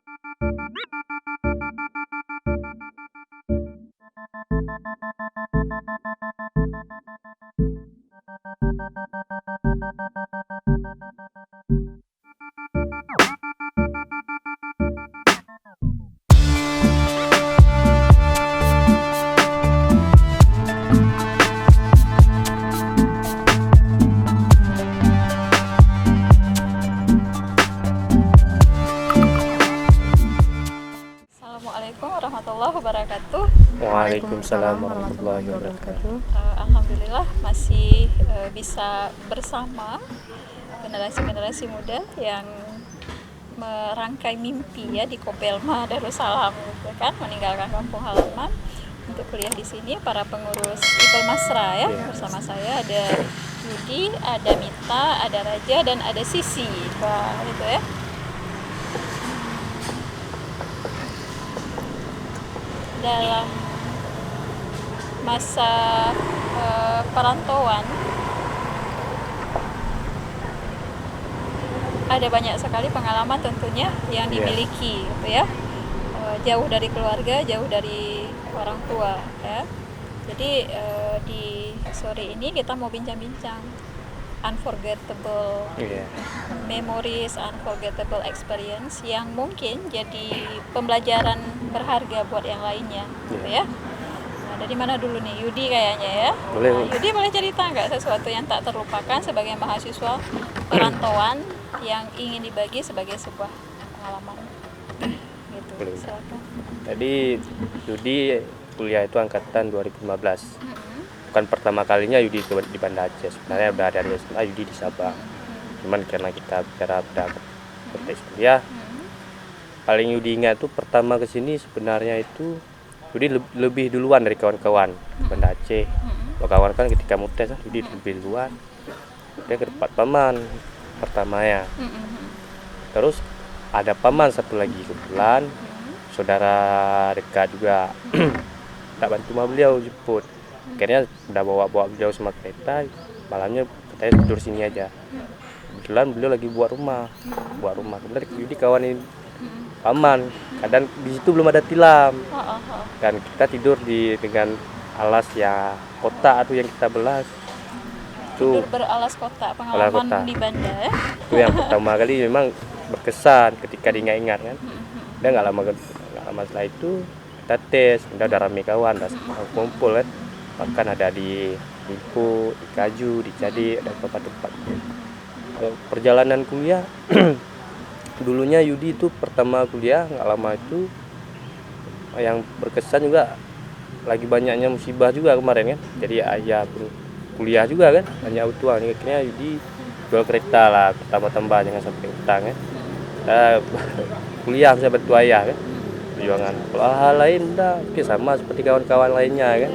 Assalamualaikum warahmatullahi wabarakatuh. Waalaikumsalam warahmatullahi wabarakatuh. Alhamdulillah masih bisa bersama generasi-generasi muda yang merangkai mimpi ya di Kopelma Darussalam gitu kan, meninggalkan kampung halaman untuk kuliah di sini. Para pengurus Ipel Masra ya, bersama saya ada Yudi, ada Mita, ada Raja, dan ada Sisi. Wah, itu ya. Dalam masa perantauan ada banyak sekali pengalaman tentunya yang dimiliki gitu ya, jauh dari keluarga, jauh dari orang tua ya. Jadi di sore ini kita mau bincang-bincang unforgettable memories, unforgettable experience yang mungkin jadi pembelajaran berharga buat yang lainnya gitu ya. Nah, dari mana dulu nih? Yudi kayaknya ya. Boleh. Nah, Yudi boleh cerita nggak sesuatu yang tak terlupakan sebagai mahasiswa perantauan yang ingin dibagi sebagai sebuah pengalaman gitu. Boleh. Silakan. Tadi Yudi kuliah itu angkatan 2015. Bukan pertama kalinya Yudi di Banda Aceh. Sebenarnya udah dari SMA Yudi di Sabang. Cuman karena kita bicara pada konteks kuliah, paling Yudi ingat itu pertama kesini sebenarnya itu Yudi lebih duluan dari kawan-kawan Banda Aceh. Kalau kawan kan ketika mau tes Yudi lebih duluan. Dia ke tempat paman pertamanya. Terus ada paman satu lagi kebetulan saudara dekat juga. Tak bantu mah beliau jemput. Akhirnya udah bawa beliau sama kereta, malamnya katanya tidur sini aja. Kebetulan beliau lagi buat rumah. Kemudian Yudi kawanin paman. Kadang di situ belum ada tilam. Dan kita tidur dengan alas ya kotak atau yang kita belah. Tidur beralas kotak, pengalaman di Banda ya. Itu yang pertama kali memang berkesan ketika diingat-ingat kan. Dan nggak lama setelah itu kita tes, udah rame kawan, udah kumpul kan. Bahkan ada di Limpu, di Kaju, di Cadi, ada tempat-tempat. Perjalanan kuliah dulunya Yudi itu pertama kuliah nggak lama itu yang berkesan juga lagi banyaknya musibah juga kemarin kan. Jadi ayah kuliah juga kan, banyak utuhan. Akhirnya Yudi jual kereta lah pertama-tama jangan sampai utang kan. Kuliah bisa bantu ayah kan. Perjuangan. Kalau hal lain udah sama seperti kawan-kawan lainnya kan.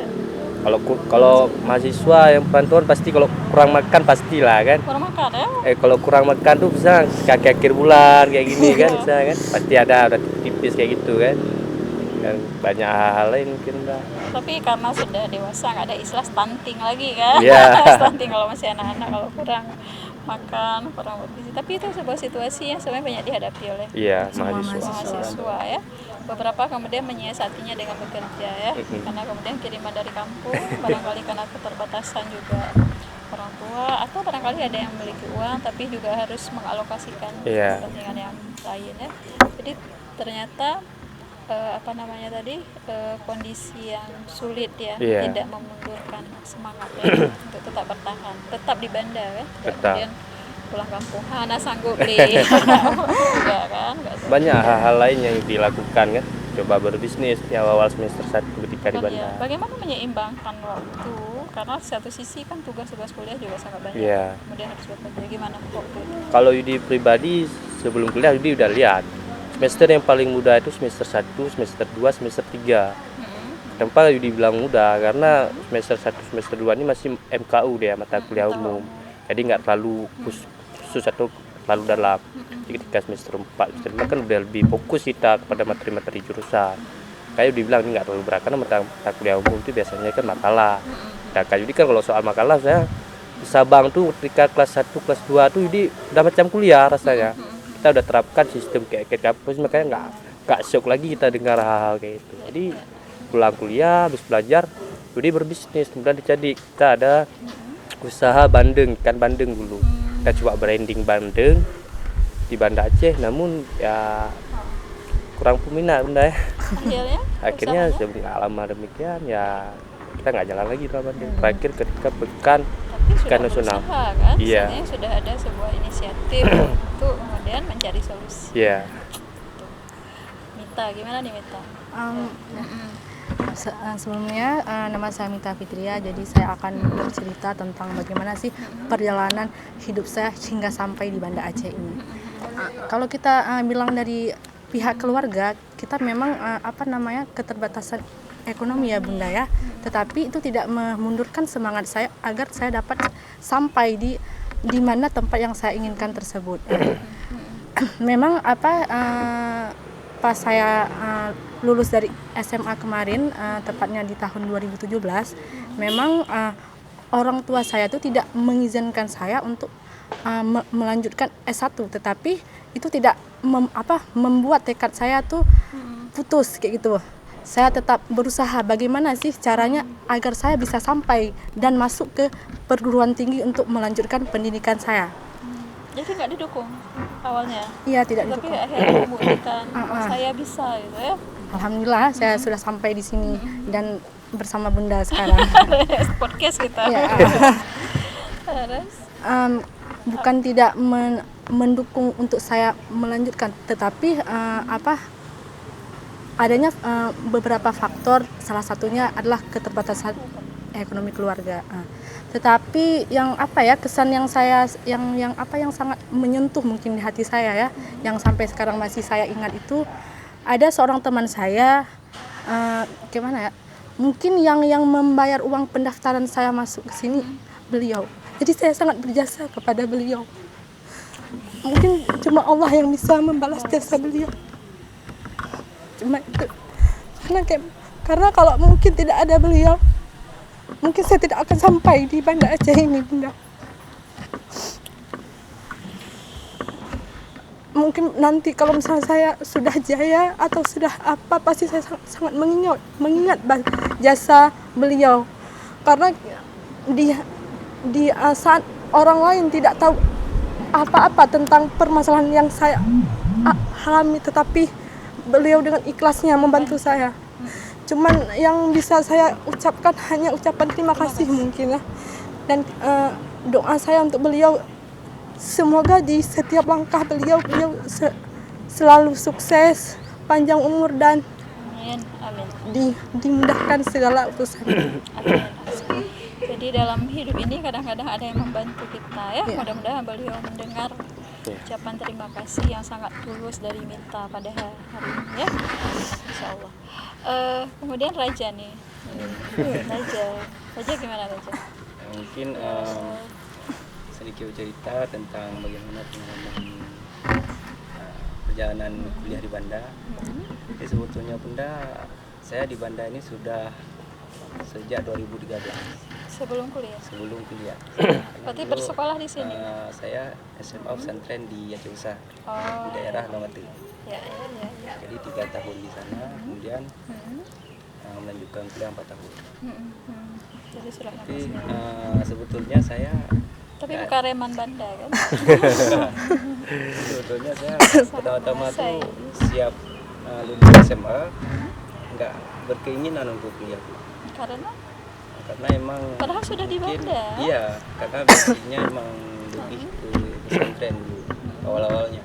Kalau mahasiswa yang perantauan pasti kalau kurang makan pastilah kan. Kurang makan ya? Kalau kurang makan tuh bisa akhir bulan kayak gini kan, bisa kan. Pasti ada tipis kayak gitu kan. Dan banyak hal lain mungkin dah. Tapi karena sudah dewasa nggak ada istilah stunting lagi kan? Stunting kalau masih anak-anak, kalau kurang makan, kurang bergizi. Tapi itu sebuah situasi yang sebenarnya banyak dihadapi oleh mahasiswa ya. Beberapa kemudian menyiasatinya dengan bekerja ya, karena kemudian kiriman dari kampung, barangkali karena keterbatasan juga orang tua, atau barangkali ada yang memiliki uang tapi juga harus mengalokasikan kepentingan yang lain ya. Jadi ternyata kondisi yang sulit ya, tidak memundurkan semangat ya, untuk tetap bertahan, tetap di Banda kan, kemudian pulang kampung, anak sanggup beli, enggak kan? Banyak hal-hal lain yang dilakukan kan, coba berbisnis di awal semester 1 ketika di Banda. Bagaimana menyeimbangkan waktu, karena satu sisi kan tugas-tugas kuliah juga sangat banyak, kemudian harus bekerja, gimana waktu itu? Kalau Yudi pribadi sebelum kuliah Yudi udah lihat semester yang paling mudah itu semester 1, semester 2, semester 3. Kenapa Yudi bilang mudah? Karena semester 1, semester 2 ini masih MKU dia, mata kuliah umum. Jadi nggak terlalu khusus atau terlalu dalam. Jadi ketika semester 4, semester 5 kan udah lebih fokus kita kepada materi-materi jurusan. Kayak Yudi bilang ini nggak terlalu berat, karena mata kuliah umum itu biasanya kan makalah. Dan kayak Yudi kan kalau soal makalah saya di Sabang tuh ketika kelas 1, kelas 2 tuh Yudi udah macam kuliah rasanya. kita udah terapkan sistem kayak kampus, makanya nggak shock lagi kita dengar hal-hal kayak itu. Jadi pulang kuliah habis belajar jadi berbisnis, kemudian jadi kita ada usaha bandeng, ikan bandeng dulu. Kita coba branding bandeng di Banda Aceh, namun ya kurang peminat bunda ya. Akhirnya sebelum lama demikian ya kita nggak jalan lagi dalam bandeng. Terakhir ketika pekan ikan nasional. Kan? Iya. Sudah ada sebuah inisiatif untuk kemudian mencari solusi. Iya. Mita, gimana nih Mita? Sebelumnya nama saya Mita Fitria, jadi saya akan bercerita tentang bagaimana sih perjalanan hidup saya hingga sampai di Banda Aceh ini. Kalau kita bilang dari pihak keluarga, kita memang keterbatasan ekonomi ya Bunda ya, tetapi itu tidak memundurkan semangat saya agar saya dapat sampai di mana tempat yang saya inginkan tersebut. Memang pas saya lulus dari SMA kemarin, tepatnya di tahun 2017, memang orang tua saya itu tidak mengizinkan saya untuk melanjutkan S1, tetapi itu tidak membuat tekad saya tuh putus kayak gitu. Saya tetap berusaha bagaimana sih caranya agar saya bisa sampai dan masuk ke perguruan tinggi untuk melanjutkan pendidikan saya. Jadi nggak didukung awalnya? Iya, tidak didukung. Tapi akhirnya membuktikan saya bisa gitu ya. Alhamdulillah saya sudah sampai di sini dan bersama Bunda sekarang. Podcast kita. Ya. Bukan tidak mendukung untuk saya melanjutkan, tetapi adanya beberapa faktor, salah satunya adalah keterbatasan ekonomi keluarga. Tetapi yang kesan yang sangat menyentuh mungkin di hati saya ya, yang sampai sekarang masih saya ingat itu, ada seorang teman saya, mungkin yang membayar uang pendaftaran saya masuk ke sini beliau. Jadi saya sangat berjasa kepada beliau. Mungkin cuma Allah yang bisa membalas jasa beliau. Cuma itu. Karena kalau mungkin tidak ada beliau, mungkin saya tidak akan sampai di Banda Aceh ini, Bunda. Mungkin nanti kalau misalnya saya sudah jaya atau sudah pasti saya sangat mengingat jasa beliau. Karena di saat orang lain tidak tahu apa-apa tentang permasalahan yang saya alami, tetapi beliau dengan ikhlasnya membantu saya. Cuman yang bisa saya ucapkan hanya ucapan terima kasih mungkin ya. Dan doa saya untuk beliau, semoga di setiap langkah beliau selalu sukses, panjang umur dan dimudahkan segala urusan. Jadi dalam hidup ini kadang-kadang ada yang membantu kita ya. Mudah-mudahan beliau mendengar ucapan terima kasih yang sangat tulus dari Mita pada hari ini ya. Insyaallah. Kemudian Raja nih. Raja gimana Raja? Mungkin sedikit cerita tentang bagaimana pengalaman perjalanan kuliah di Banda. Jadi sebetulnya Bunda, saya di Banda ini sudah sejak 2013. Sebelum kuliah? Sebelum kuliah. Berarti bersekolah di sini? Saya SMA pesantren di Aceh Besar, di daerah Lamatu. Ya. Jadi 3 tahun di sana, kemudian melanjutkan kuliah 4 tahun. Jadi sudah Tapi sebetulnya saya... Tapi bukan reman Banda kan? Sebetulnya saya pertama-tama tuh siap lulus SMA, nggak berkeinginan untuk kuliah. Karena emang padahal sudah di Banda. Iya, karena basicnya emang lebih ke pesantren dulu awal-awalnya.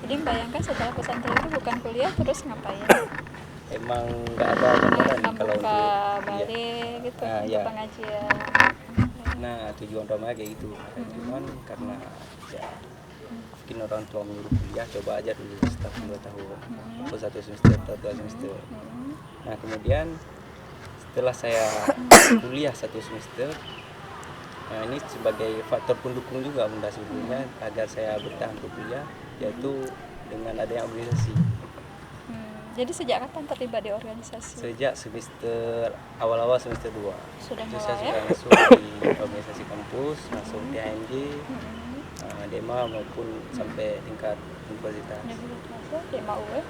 Jadi membayangkan setelah pesantren itu bukan kuliah terus ngapain? Emang nggak ada gambaran kalau untuk balik gitu, untuk pengajian. Nah, tujuan utama kayak gitu. Cuman karena ya mungkin orang tua menyuruh kuliah, coba aja dulu setahun 2 tahun, atau 1 semester atau 2 semester. Nah, kemudian setelah saya kuliah 1 semester, nah ini sebagai faktor pendukung juga Bunda sebetulnya agar saya bertahan untuk kuliah, yaitu dengan adanya organisasi. Jadi sejak kapan terlibat di organisasi? Sejak semester awal-awal semester 2. Sudah mulai saya ya? sudah masuk di organisasi kampus, masuk di HMJ. DEMA maupun sampai tingkat universitas. DEMA UE.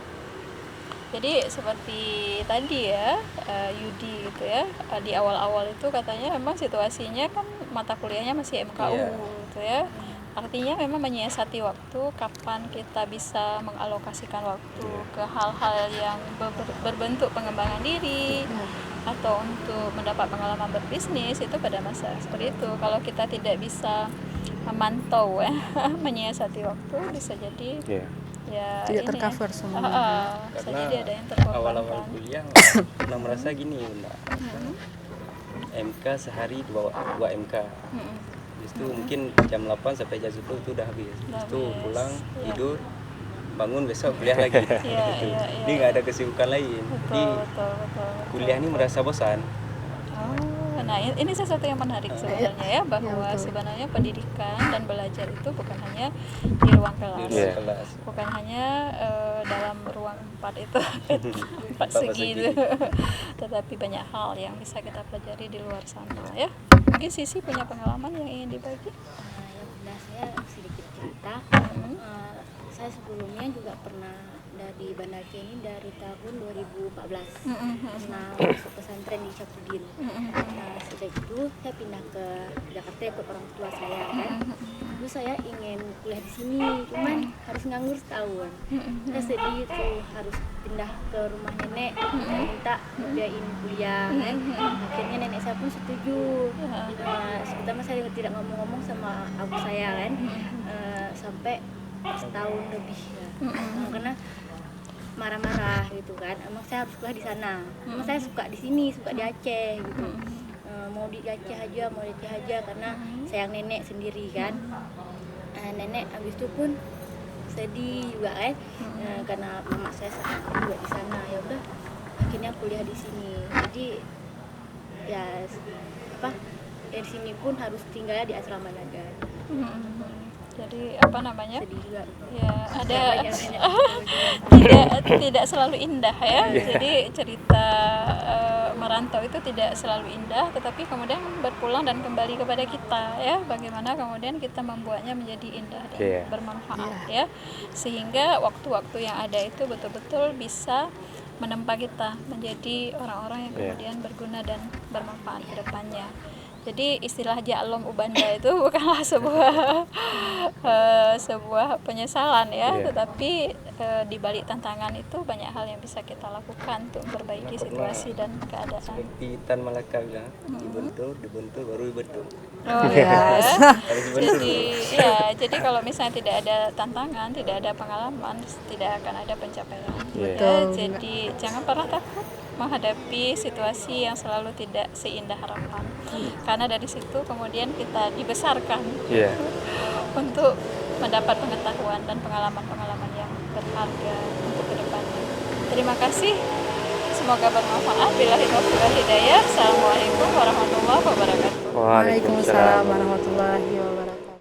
Jadi seperti tadi ya, Yudi gitu ya, di awal-awal itu katanya memang situasinya kan mata kuliahnya masih MKU gitu ya. Artinya memang menyiasati waktu, kapan kita bisa mengalokasikan waktu ke hal-hal yang berbentuk pengembangan diri atau untuk mendapat pengalaman berbisnis itu pada masa seperti itu. Kalau kita tidak bisa memantau menyiasati waktu, bisa jadi ya tidak tercover semua. Karena jadi ada yang terkorbankan. Awal-awal kuliah pernah merasa gini Bunda, MK sehari 2 MK. Itu mungkin jam 8 sampai jam 10 itu udah habis. Itu pulang tidur, bangun besok kuliah lagi. Gitu. Jadi nggak ada kesibukan lain. Jadi kuliah ini merasa bosan. Nah ini sesuatu yang menarik sebenarnya ya, bahwa sebenarnya pendidikan dan belajar itu bukan hanya di ruang kelas, bukan hanya dalam ruang 4 itu 4 segi itu, tetapi banyak hal yang bisa kita pelajari di luar sana ya. Mungkin Sisi punya pengalaman yang ingin dibagi? Saya sedikit cerita. Saya sebelumnya juga pernah di Banda Aceh ini dari tahun 2014 karena masuk pesantren di Syafruddin. Sejak itu saya pindah ke Jakarta ikut orang tua saya kan. Dulu saya ingin kuliah di sini, cuman harus nganggur setahun. Saya sedih tuh harus pindah ke rumah nenek, minta biayain kuliah kan. Akhirnya nenek saya pun setuju. Pertama saya tidak ngomong-ngomong sama abu saya kan, sampai setahun lebih ya. Karena marah-marah gitu kan, emang saya harus kuliah di sana, emang saya suka di sini, suka di Aceh gitu, mau di Aceh aja karena sayang nenek sendiri kan. Nenek abis itu pun sedih juga kan, karena mama saya juga di sana. Ya udah akhirnya kuliah di sini, jadi ya di sini pun harus tinggalnya di asrama naga. Jadi apa namanya? Sedih juga. Ya ada tidak selalu indah ya. Jadi cerita merantau itu tidak selalu indah, tetapi kemudian berpulang dan kembali kepada kita ya. Bagaimana kemudian kita membuatnya menjadi indah dan bermanfaat ya. Sehingga waktu-waktu yang ada itu betul-betul bisa menempa kita menjadi orang-orang yang kemudian berguna dan bermanfaat ke depannya. Jadi istilah Ja'lom Ubanda itu bukanlah sebuah penyesalan ya, tetapi di balik tantangan itu banyak hal yang bisa kita lakukan untuk memperbaiki situasi dan keadaan. Seperti Tan Malaka bilang, dibentuk baru dibentuk. Jadi kalau misalnya tidak ada tantangan, tidak ada pengalaman, tidak akan ada pencapaian. Jadi jangan pernah takut menghadapi situasi yang selalu tidak seindah harapan, karena dari situ kemudian kita dibesarkan untuk mendapat pengetahuan dan pengalaman-pengalaman yang berharga untuk kedepannya. Terima kasih, semoga bermanfaat. Billahi taufiq wal hidayah. Assalamualaikum warahmatullahi wabarakatuh. Waalaikumsalam warahmatullahi wabarakatuh.